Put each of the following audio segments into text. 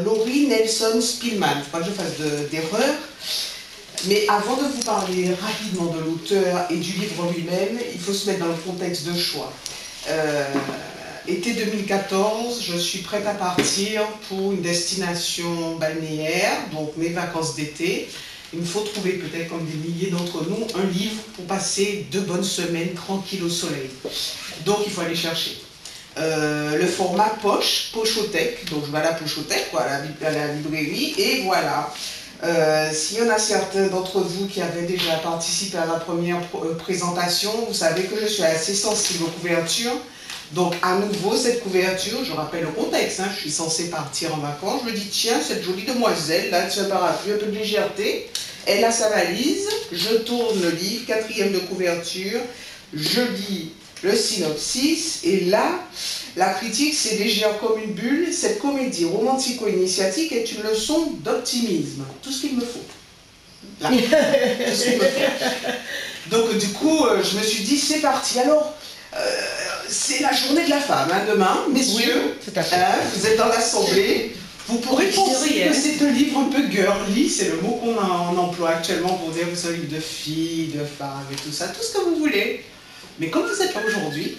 Laurie Nelson Spillman. Il ne faut pas que je fasse d'erreur. Mais avant de vous parler rapidement de l'auteur et du livre lui-même, il faut se mettre dans le contexte de choix. Été 2014, je suis prête à partir pour une destination balnéaire, donc mes vacances d'été. Il me faut trouver, peut-être comme des milliers d'entre nous, un livre pour passer 2 bonnes semaines tranquilles au soleil. Donc il faut aller chercher. Le format pochothèque, donc je vais à la pochothèque, quoi, à la librairie, et voilà. S'il y en a certains d'entre vous qui avaient déjà participé à la première présentation, vous savez que je suis assez sensible aux couvertures. Donc à nouveau, cette couverture, je rappelle le contexte, hein, je suis censée partir en vacances, je me dis tiens, cette jolie demoiselle, là, c'est un parapluie, un peu de légèreté, elle a sa valise, je tourne le livre, 4e de couverture, je lis le synopsis, et là, la critique, c'est légère comme une bulle, cette comédie romantico-initiatique est une leçon d'optimisme, tout ce qu'il me faut. Là, tout ce qu'il me faut. Donc du coup, je me suis dit, c'est parti. Alors, c'est la journée de la femme, hein, demain, messieurs, oui, vous êtes dans l'assemblée, vous pourrez penser que c'est un livre un peu girly, c'est le mot qu'on emploie actuellement pour dire que c'est un livre de filles, de femmes et tout ça, tout ce que vous voulez. Mais comme vous êtes là aujourd'hui,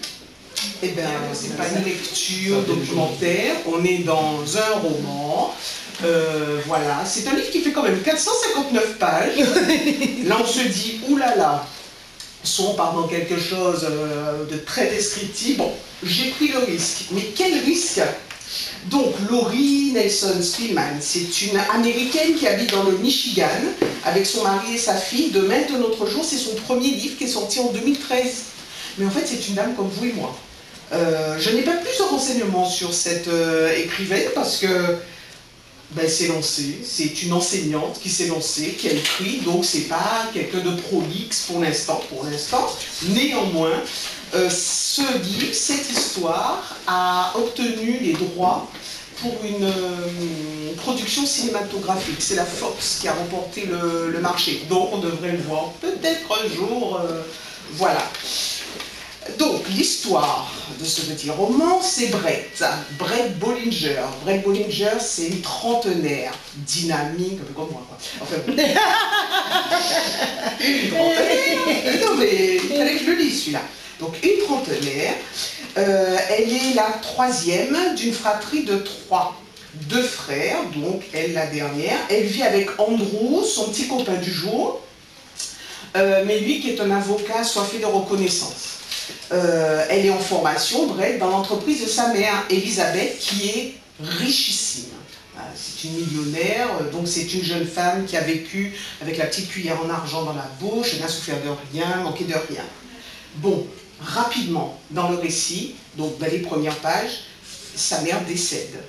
eh bien, c'est pas une lecture documentaire, on est dans un roman. Voilà, c'est un livre qui fait quand même 459 pages. Là, on se dit, oulala, soit on part dans quelque chose de très descriptif. Bon, j'ai pris le risque. Mais quel risque? Donc, Laurie Nelson Spillman, c'est une Américaine qui habite dans le Michigan avec son mari et sa fille. De même de notre jour, c'est son premier livre qui est sorti en 2013. Mais en fait, c'est une dame comme vous et moi. Je n'ai pas plus de renseignements sur cette écrivaine parce que ben, s'est lancée, c'est une enseignante qui s'est lancée, qui a écrit, donc c'est pas quelqu'un de prolixe pour l'instant. Néanmoins, ce livre, cette histoire, a obtenu les droits pour une production cinématographique. C'est la Fox qui a remporté le marché, donc on devrait le voir peut-être un jour, voilà. Donc, l'histoire de ce petit roman, c'est Brett Bollinger. Brett Bollinger, c'est une trentenaire, dynamique, un peu comme moi, quoi. Enfin, une trentenaire. Non, mais il fallait que je le lise, celui-là. Donc, une trentenaire. Elle est la 3e d'une fratrie de 3. 2 frères, donc elle la dernière. Elle vit avec Andrew, son petit copain du jour, mais lui qui est un avocat soifé de reconnaissance. Elle est en formation, Brett, dans l'entreprise de sa mère, Elisabeth, qui est richissime. C'est une millionnaire, donc c'est une jeune femme qui a vécu avec la petite cuillère en argent dans la bouche, elle n'a souffert de rien, manqué de rien. Bon, rapidement, dans le récit, donc dans les premières pages, sa mère décède.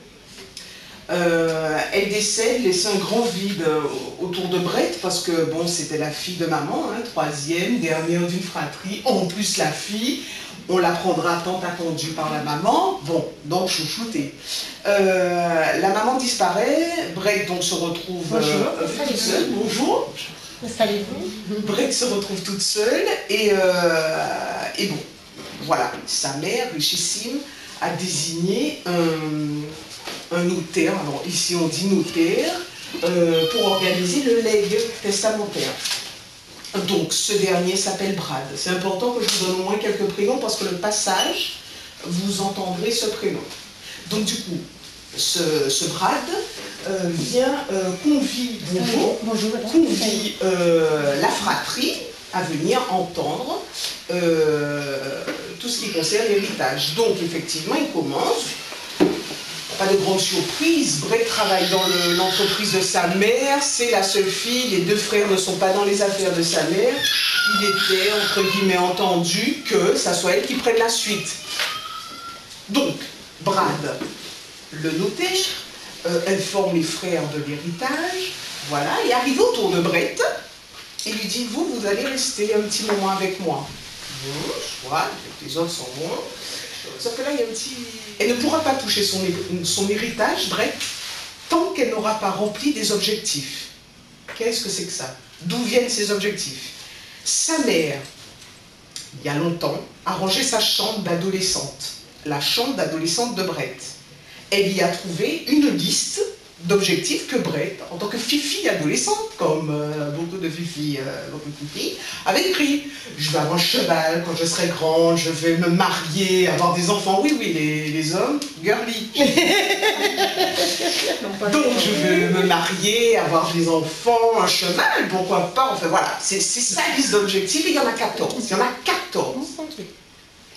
Elle décède, laissant un grand vide autour de Brett, parce que bon, c'était la fille de maman, hein, 3e, dernière d'une fratrie, en plus la fille, on l'apprendra tant attendue par la maman, bon, donc chouchouté. La maman disparaît, Brett donc se retrouve toute seule, bonjour. Installez-vous. Brett se retrouve toute seule, et bon, voilà, sa mère, richissime, a désigné un notaire, alors ici on dit notaire, pour organiser le legs testamentaire. Donc ce dernier s'appelle Brad. C'est important que je vous donne au moins quelques prénoms parce que le passage, vous entendrez ce prénom. Donc du coup, ce Brad vient convie la fratrie à venir entendre tout ce qui concerne l'héritage. Donc effectivement, il commence. Pas de grande surprise, Brett travaille dans l'entreprise de sa mère, c'est la seule fille, les 2 frères ne sont pas dans les affaires de sa mère. Il était, entre guillemets, entendu que ça soit elle qui prenne la suite. Donc, Brad, le notaire, informe les frères de l'héritage, voilà, et arrive autour de Brett, et lui dit, vous allez rester un petit moment avec moi. Bon, voilà, les autres sont bons. Sauf que là, il y a un petit... Elle ne pourra pas toucher son héritage, Brett, tant qu'elle n'aura pas rempli des objectifs. Qu'est-ce que c'est que ça? D'où viennent ces objectifs? Sa mère, il y a longtemps, a rangé sa chambre d'adolescente, la chambre d'adolescente de Brett. Elle y a trouvé une liste d'objectifs que Brett, en tant que fifi adolescente, comme beaucoup de filles, avait écrit. Je vais avoir un cheval quand je serai grande, je vais me marier, avoir des enfants. Oui, oui, les hommes, girly. Donc je vais me marier, avoir des enfants, un cheval, pourquoi pas. Enfin voilà, c'est sa liste d'objectifs et il y en a 14. Il y en a 14.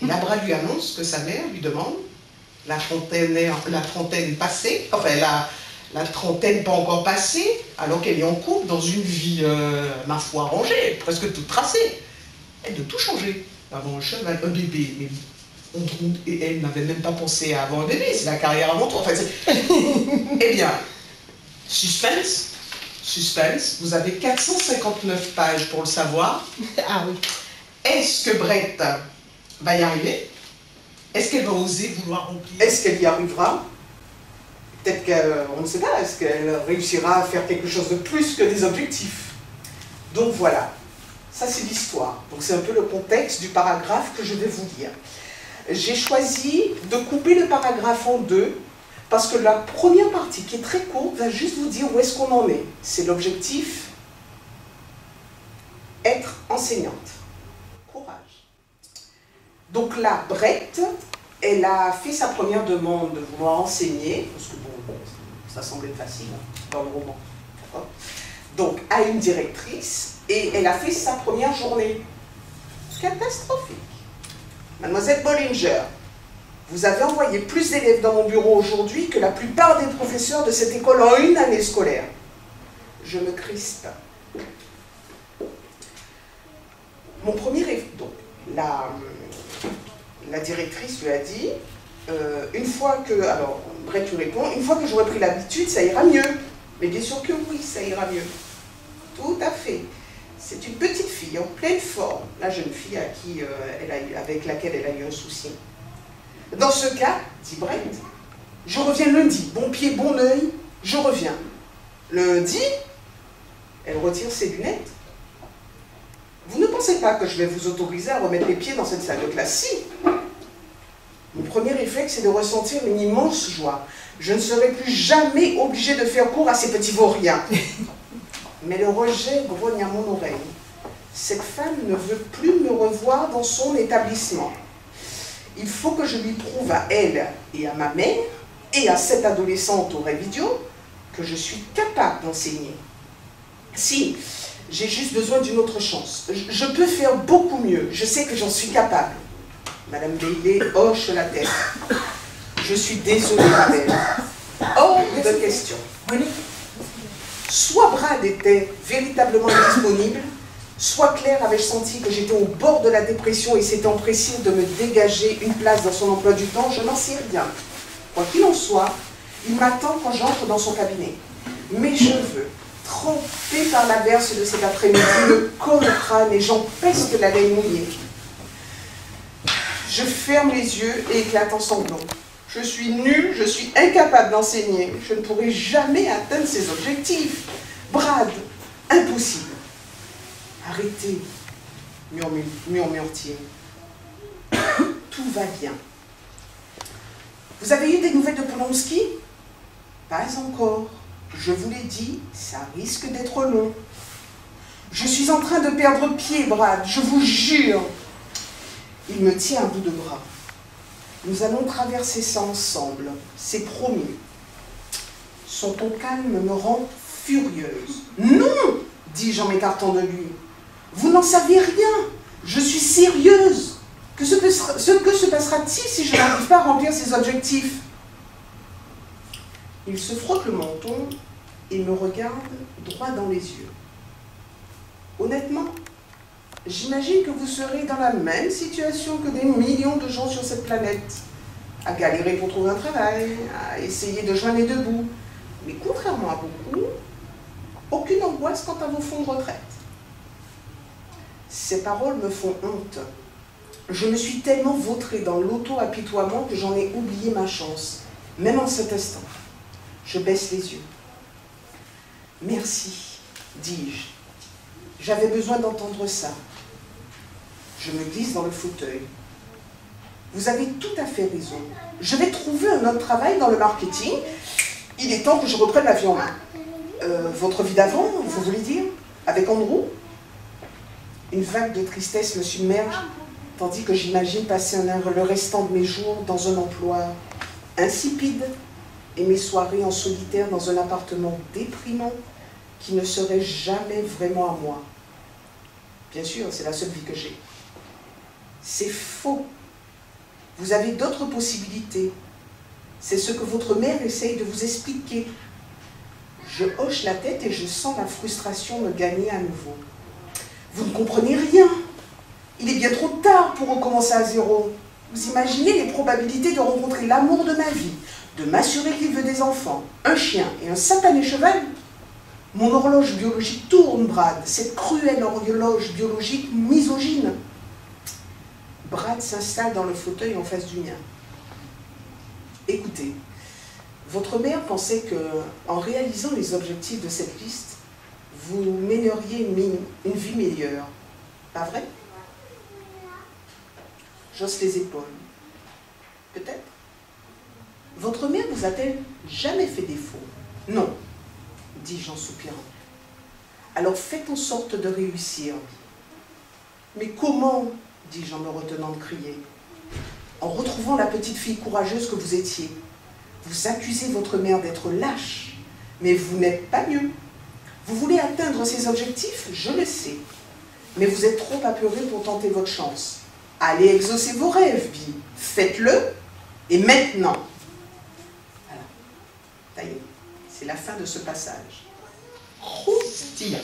Et là, Brad lui annonce que sa mère lui demande, la trentaine passée, enfin la trentaine pas encore passée, alors qu'elle est en couple dans une vie, ma foi, rangée, presque toute tracée. Elle de tout changer. Avoir un cheval, un bébé, mais et elle n'avait même pas pensé à avoir un bébé, c'est la carrière avant tout. Enfin, eh bien, suspense, vous avez 459 pages pour le savoir. Ah oui. Est-ce que Brett va y arriver? Est-ce qu'elle va oser vouloir remplir? Est-ce qu'elle y arrivera? Peut-être qu'on ne sait pas, est-ce qu'elle réussira à faire quelque chose de plus que des objectifs? Donc voilà, ça c'est l'histoire. Donc c'est un peu le contexte du paragraphe que je vais vous lire. J'ai choisi de couper le paragraphe en deux, parce que la première partie, qui est très courte, va juste vous dire où est-ce qu'on en est. C'est l'objectif, être enseignante. Courage. Donc là, Brett, elle a fait sa première demande de vouloir enseigner, parce que bon, ça semblait facile dans le roman. Donc, à une directrice, et elle a fait sa première journée. Catastrophique. Mademoiselle Bollinger, vous avez envoyé plus d'élèves dans mon bureau aujourd'hui que la plupart des professeurs de cette école en une année scolaire. Je me crispe. Mon premier effet, donc, la directrice lui a dit, une fois que, alors Brett lui répond, une fois que j'aurai pris l'habitude, ça ira mieux. Mais bien sûr que oui, ça ira mieux. Tout à fait. C'est une petite fille en pleine forme, la jeune fille avec laquelle elle a eu un souci. Dans ce cas, dit Brett, je reviens lundi, bon pied, bon œil, je reviens. Lundi, elle retire ses lunettes. Vous ne pensez pas que je vais vous autoriser à remettre les pieds dans cette salle de classe? Si. Mon premier réflexe, c'est de ressentir une immense joie. Je ne serai plus jamais obligée de faire cours à ces petits vauriens. Mais le rejet grogne à mon oreille. Cette femme ne veut plus me revoir dans son établissement. Il faut que je lui prouve à elle et à ma mère, et à cette adolescente au rêve idiot, que je suis capable d'enseigner. Si, j'ai juste besoin d'une autre chance. Je peux faire beaucoup mieux. Je sais que j'en suis capable. Madame Bailey hoche la tête. Je suis désolée, Madeleine. Hors de question. Soit Brad était véritablement disponible, soit Claire avait senti que j'étais au bord de la dépression et s'était empressée de me dégager une place dans son emploi du temps. Je n'en sais rien. Quoi qu'il en soit, il m'attend quand j'entre dans son cabinet. Mes cheveux, trempés par l'averse de cet après-midi, me collent au crâne et j'empeste la laine mouillée. Je ferme les yeux et éclate en sanglots. Je suis nulle, je suis incapable d'enseigner. Je ne pourrai jamais atteindre ces objectifs. Brad, impossible. Arrêtez, murmure-t-il. Tout va bien. Vous avez eu des nouvelles de Polonsky? Pas encore. Je vous l'ai dit, ça risque d'être long. Je suis en train de perdre pied, Brad, je vous jure. Il me tient à bout de bras. Nous allons traverser ça ensemble, c'est promis. Son ton calme me rend furieuse. Non, dis-je en m'écartant de lui. Vous n'en savez rien. Je suis sérieuse. Que se passera-t-il si je n'arrive pas à remplir ces objectifs? Il se frotte le menton et me regarde droit dans les yeux. Honnêtement, j'imagine que vous serez dans la même situation que des millions de gens sur cette planète, à galérer pour trouver un travail, à essayer de joindre les deux bouts. Mais contrairement à beaucoup, aucune angoisse quant à vos fonds de retraite. Ces paroles me font honte. Je me suis tellement vautrée dans l'auto-apitoiement que j'en ai oublié ma chance, même en cet instant. Je baisse les yeux. Merci, dis-je. J'avais besoin d'entendre ça. Je me glisse dans le fauteuil. Vous avez tout à fait raison. Je vais trouver un autre travail dans le marketing Il est temps que je reprenne la vie en main. Votre vie d'avant, vous voulez dire? Avec Andrew? Une vague de tristesse me submerge, tandis que j'imagine passer le restant de mes jours dans un emploi insipide et mes soirées en solitaire dans un appartement déprimant qui ne serait jamais vraiment à moi. Bien sûr, c'est la seule vie que j'ai. C'est faux. Vous avez d'autres possibilités. C'est ce que votre mère essaye de vous expliquer. Je hoche la tête et je sens la frustration me gagner à nouveau. Vous ne comprenez rien. Il est bien trop tard pour recommencer à zéro. Vous imaginez les probabilités de rencontrer l'amour de ma vie, de m'assurer qu'il veut des enfants, un chien et un satané cheval? Mon horloge biologique tourne, Brad, cette cruelle horloge biologique misogyne. Brad s'installe dans le fauteuil en face du mien. Écoutez, votre mère pensait que, en réalisant les objectifs de cette liste, vous mèneriez une vie meilleure. Pas vrai? J'hausse les épaules. Peut-être. Votre mère vous a-t-elle jamais fait défaut? Non, dis-je en soupirant. Alors faites en sorte de réussir. Mais comment? Dis-je en me retenant de crier. En retrouvant la petite fille courageuse que vous étiez. Vous accusez votre mère d'être lâche, mais vous n'êtes pas mieux. Vous voulez atteindre ces objectifs, je le sais. Mais vous êtes trop apeuré pour tenter votre chance. Allez exaucer vos rêves, Bee. Faites-le, et maintenant. Voilà. Ça y est, c'est la fin de ce passage. Croustillant.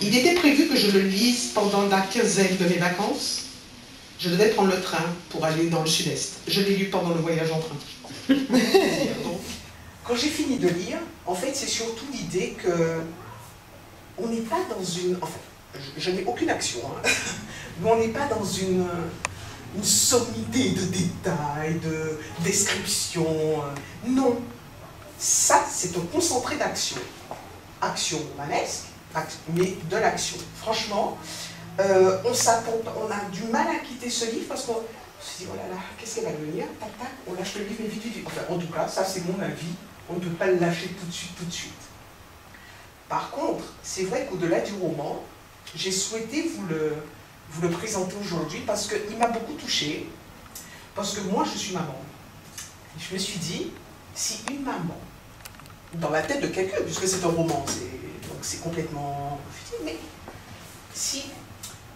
Il était prévu que je le lise pendant la quinzaine de mes vacances. Je devais prendre le train pour aller dans le sud-est. Je l'ai lu pendant le voyage en train. Donc, quand j'ai fini de lire, en fait, c'est surtout l'idée que on n'est pas dans une... Enfin, je n'ai aucune action, hein, mais on n'est pas dans une sommité de détails, de descriptions. Non. Ça, c'est un concentré d'action. Action romanesque, mais de l'action. Franchement, on a du mal à quitter ce livre parce qu'on se dit, oh là là, qu'est-ce qu'elle va devenir? Tac, tac, on lâche le livre, mais vite, vite, vite. Enfin, en tout cas, ça c'est mon avis. On ne peut pas le lâcher tout de suite. Par contre, c'est vrai qu'au-delà du roman, j'ai souhaité vous le présenter aujourd'hui parce qu'il m'a beaucoup touchée. Parce que moi, je suis maman. Je me suis dit, si une maman, dans la tête de quelqu'un, puisque c'est un roman, donc c'est complètement... Mais si,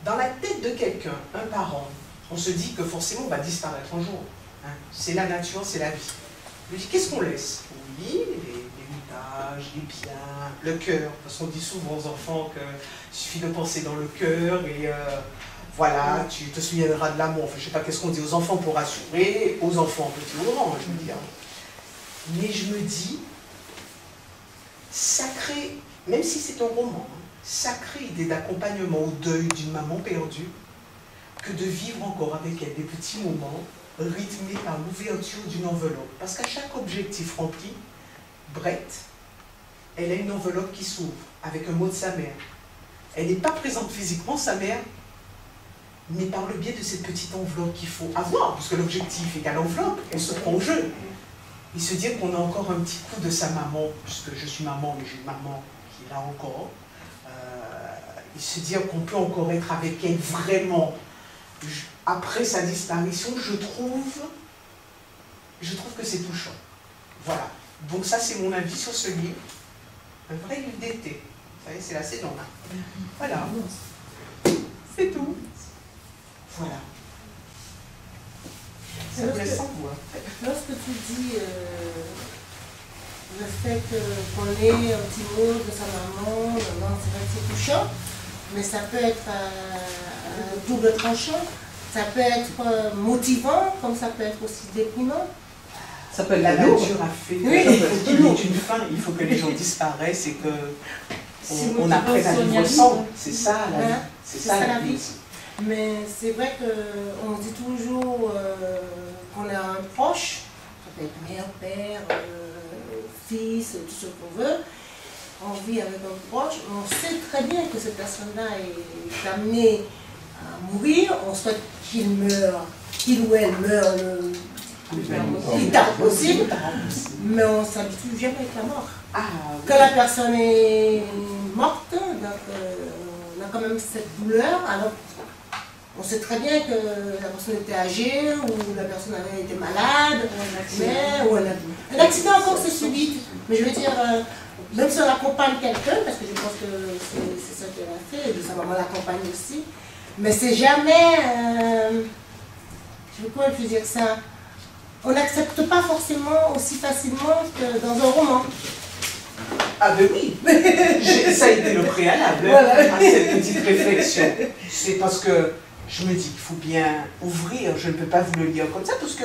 dans la tête de quelqu'un, un parent, on se dit que forcément on va disparaître un jour. Hein, c'est la nature, c'est la vie. Je me dis, qu'est-ce qu'on laisse? Oui, l'héritage, les biens, le cœur. Parce qu'on dit souvent aux enfants qu'il suffit de penser dans le cœur et voilà, tu te souviendras de l'amour. Enfin, je ne sais pas qu'est-ce qu'on dit aux enfants pour rassurer, aux enfants petits ou grands, je veux dire. Mais je me dis, sacré, même si c'est un roman, sacrée idée d'accompagnement au deuil d'une maman perdue, que de vivre encore avec elle des petits moments rythmés par l'ouverture d'une enveloppe. Parce qu'à chaque objectif rempli, Brett, elle a une enveloppe qui s'ouvre avec un mot de sa mère. Elle n'est pas présente physiquement, sa mère, mais par le biais de cette petite enveloppe qu'il faut avoir, puisque l'objectif est qu'à l'enveloppe, elle se prend au jeu. Et se dire qu'on a encore un petit coup de sa maman, puisque je suis maman, mais j'ai une maman qui est là encore, et se dire qu'on peut encore être avec elle vraiment. Après sa disparition, je trouve que c'est touchant. Voilà. Donc ça, c'est mon avis sur ce livre. Un vrai livre d'été. Vous savez, c'est la saison. Voilà. C'est tout. Voilà. Ça me laisse sans voix. Lorsque tu dis le fait qu'on ait un petit mot de sa maman, c'est vrai que c'est touchant, mais ça peut être double tranchant, ça peut être motivant, comme ça peut être aussi déprimant. Ça peut être la lourd. nature a fait Oui, qu'il est une fin, il faut que les gens disparaissent et qu'on apprenne à vivre sans. C'est ça la vie. C'est ça la vie. Mais c'est vrai qu'on dit toujours qu'on a un proche, ça peut être mère, père, fils, tout ce qu'on veut, on vit avec un proche, on sait très bien que cette personne-là est amenée à mourir, on souhaite qu'il meure, qu'il ou elle meure le plus tard possible, mais on ne s'habitue jamais avec la mort. Ah, Quand la personne est morte, donc, on a quand même cette douleur, alors on sait très bien que la personne était âgée, ou la personne avait été malade, ou un accident encore c'est subit. Mais je veux dire, même si on accompagne quelqu'un, parce que je pense que c'est ça qu'elle a fait, et de sa maman l'accompagne aussi, mais c'est jamais, je veux pas dire ça, on n'accepte pas forcément aussi facilement que dans un roman. Ah ben oui, ça a été le préalable à cette petite réflexion. C'est parce que je me dis qu'il faut bien ouvrir, je ne peux pas vous le lire comme ça, parce que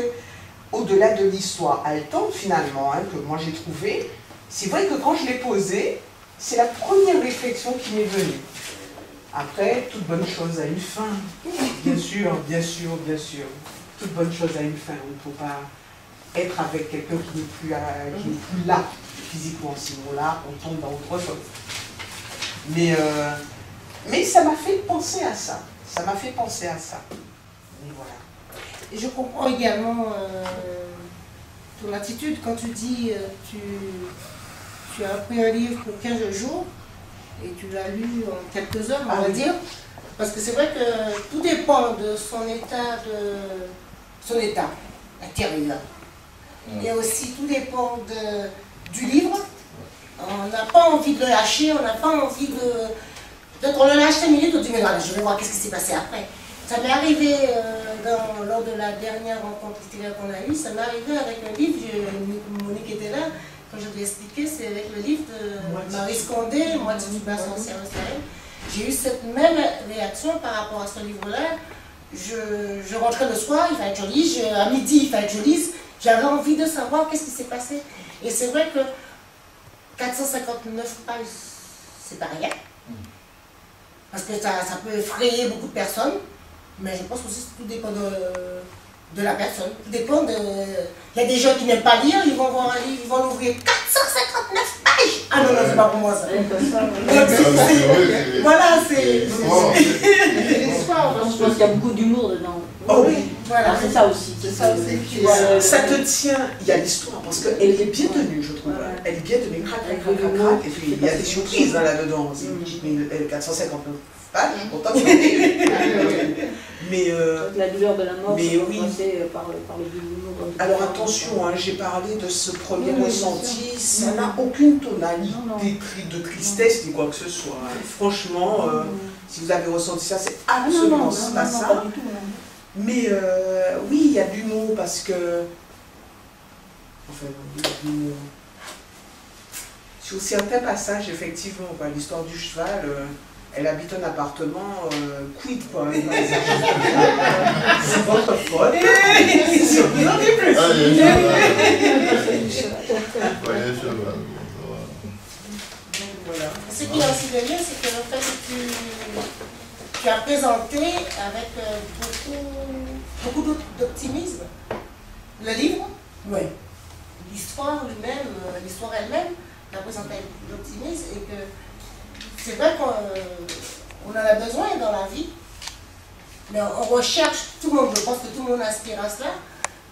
au-delà de l'histoire haletante finalement, que moi j'ai trouvée, c'est vrai que quand je l'ai posée, c'est la première réflexion qui m'est venue. Après, toute bonne chose a une fin, bien sûr, bien sûr, bien sûr. Toute bonne chose a une fin, on ne peut pas être avec quelqu'un qui n'est plus là, physiquement, sinon là, on tombe dans autre chose. Mais ça m'a fait penser à ça. Ça m'a fait penser à ça. Et voilà. Et je comprends également ton attitude quand tu dis tu as pris un livre pour 15 jours et tu l'as lu en quelques heures, on va dire. Parce que c'est vrai que tout dépend de son état intérieur. Et aussi tout dépend du livre. On n'a pas envie de le lâcher, on n'a pas envie de... Peut-être on le lâche 5 minutes, on dit mais voilà, je vais voir qu'est-ce qui s'est passé après. Ça m'est arrivé lors de la dernière rencontre littéraire qu'on a eue, ça m'est arrivé avec un livre, Monique était là, quand je lui ai expliqué, c'est avec le livre de Marie Scondé, Moitié du bas sorcière israël. J'ai eu cette même réaction par rapport à ce livre-là. Je rentrais le soir, il fallait que je lise, à midi, il fallait que je lise. J'avais envie de savoir qu'est-ce qui s'est passé. Et c'est vrai que 459 pages, c'est pas rien. Parce que ça peut effrayer beaucoup de personnes. Mais je pense aussi que tout dépend de la personne. Tout dépend de... Il y a des gens qui n'aiment pas lire, ils vont voir un livre, ils vont l'ouvrir 459 pages. Ah non, non, c'est pas pour moi ça. Voilà, c'est... C'est l'histoire. Je pense qu'il y a beaucoup d'humour dedans. Oh oui, voilà. C'est ça aussi. C'est ça aussi. Tu vois, ça te tient, il y a l'histoire, parce qu'elle est bien tenue, je trouve. Elle est bien tenue, crac, crac, crac, crac, crac. Et puis il y a des surprises là-dedans. C'est 459 pages, je suis contente qu'il y en ait eu. Mais la douleur de la mort, mais oui. par le humour. Alors attention, j'ai parlé de ce premier ressenti, ça n'a aucune tonalité de tristesse ni quoi que ce soit. Franchement, si vous avez ressenti ça, c'est absolument pas ça. Pas du tout, Mais oui, il y a de l'humour parce que... Enfin, il y a de l'humour. Sur certains passages, effectivement, l'histoire du cheval, elle habite un appartement, quid quoi. C'est votre faute. N'en dis plus. Voilà. Ce qui est aussi de bien, c'est que le fait que tu as présenté avec beaucoup d'optimisme le livre, l'histoire elle-même, tu as présenté avec d'optimisme et que c'est vrai qu'on en a besoin dans la vie, mais on recherche, tout le monde, je pense que tout le monde aspire à cela,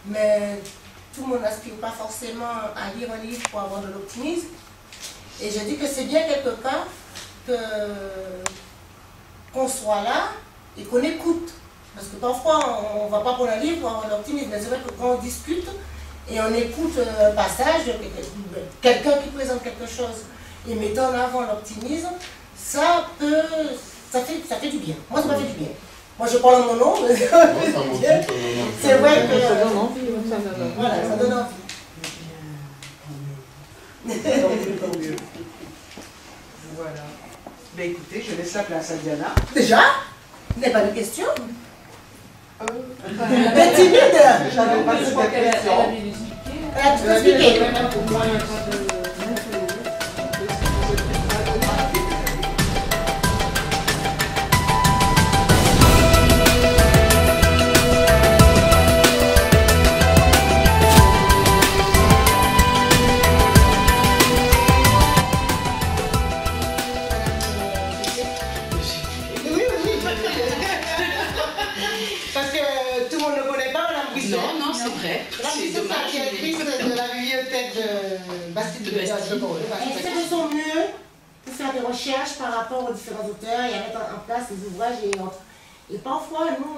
mais tout le monde n'aspire pas forcément à lire un livre pour avoir de l'optimisme. Et je dis que c'est bien quelque part qu'on soit là et qu'on écoute. Parce que parfois, on ne va pas pour un livre pour avoir de l'optimisme, mais c'est vrai que quand on discute et on écoute un passage, quelqu'un qui présente quelque chose et mettant en avant l'optimisme, ça fait du bien. Moi, ça m'a fait du bien. Moi, je parle en mon nom, mais c'est vrai que... Ça donne envie. Voilà, ça donne envie. Tant mieux. Voilà. Ben écoutez, je laisse la place à Diana. Déjà? Il n'y a pas de questions? Elle est timide. J'avais pas cette question. Elle a tout expliqué. Parce que tout le monde ne connaît pas Madame Brisset. Non, c'est vrai. Madame Brisset, c'est la directrice de la bibliothèque de On fait de son mieux pour faire des recherches par rapport aux différents auteurs et à mettre en place des ouvrages. Et parfois, nous,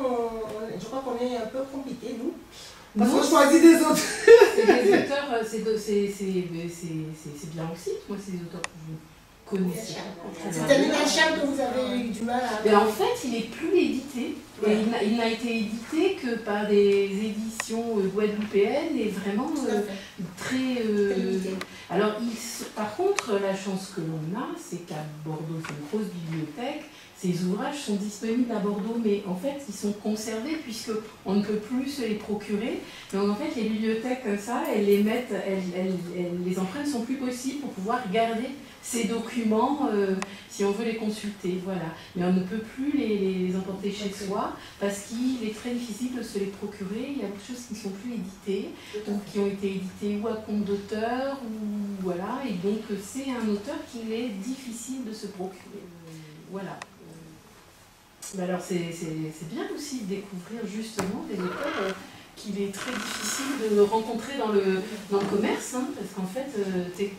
je crois qu'on est un peu compliqués, nous. Parce qu'on choisit des auteurs. C'est des auteurs, c'est bien aussi. Moi, c'est des auteurs que vous connaissez. C'est un Hacham que vous avez eu du mal à... Mais en fait, il n'est plus édité. Et il n'a été édité que par des éditions guadeloupéennes et vraiment très... Alors, par contre, la chance que l'on a, c'est qu'à Bordeaux, c'est une grosse bibliothèque. Ces ouvrages sont disponibles à Bordeaux, mais en fait, ils sont conservés puisqu'on ne peut plus se les procurer. Donc, en fait, les bibliothèques comme ça, elles les mettent, les empreintes ne sont plus possibles pour pouvoir garder ces documents si on veut les consulter. Voilà. Mais on ne peut plus les emporter chez soi parce qu'il est très difficile de se les procurer. Il y a beaucoup de choses qui ne sont plus éditées, ou qui ont été éditées ou à compte d'auteur, ou voilà. Et donc, c'est un auteur qu'il est difficile de se procurer. Voilà. Alors c'est bien aussi de découvrir justement des auteurs qu'il est très difficile de rencontrer dans le commerce, hein, parce qu'en fait,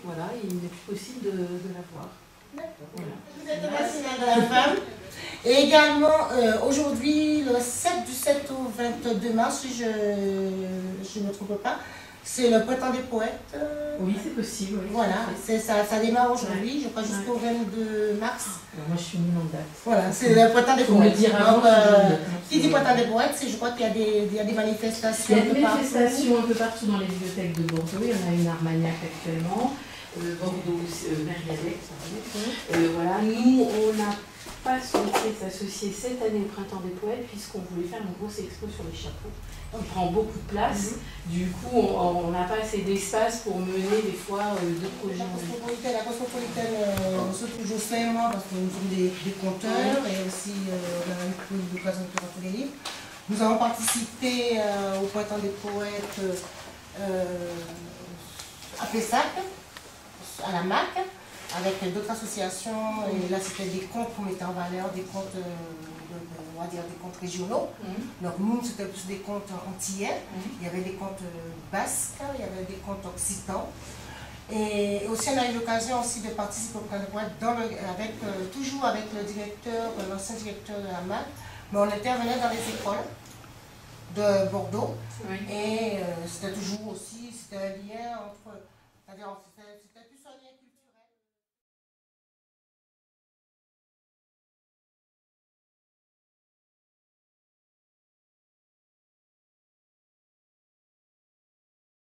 voilà, il n'est plus possible de l'avoir. Voilà. Vous êtes national de la femme. Et également, aujourd'hui, le 7 au 22 mars, si je ne me trompe pas, c'est le printemps des poètes. Oui, c'est possible. Oui. Voilà, ça démarre aujourd'hui, je crois jusqu'au 22 mars. Alors moi, je suis nulle en date. Voilà, c'est le printemps des poètes. Donc, qui dit printemps des poètes, je crois qu'il y a des manifestations. Il y a des manifestations un peu partout dans les bibliothèques de Bordeaux. Il y en a une à Armagnac actuellement, Bordeaux, Mériadec. Voilà, nous, on n'a pas souhaité s'associer cette année au printemps des poètes puisqu'on voulait faire une grosse expo sur les chapeaux. On prend beaucoup de place, du coup on n'a pas assez d'espace pour mener des fois deux projets. La cosmopolitaine se trouve au fin mois parce que nous sommes des conteurs et aussi on a un peu d'occasion de faire tous les livres. Nous avons participé au printemps des poètes à Pessac, à la MAC, avec d'autres associations, et là c'était des contes qu'on mettait en valeur, des contes, on va dire des contes régionaux. Donc nous c'était plus des contes antillais, il y avait des contes basques, il y avait des contes occitans. Et aussi on a eu l'occasion aussi de participer au printemps des poètes toujours avec le directeur, l'ancien directeur de la MAC, mais on intervenait dans les écoles de Bordeaux. Et c'était toujours aussi, c'était un lien entre, c'est-à-dire c'était plus un lien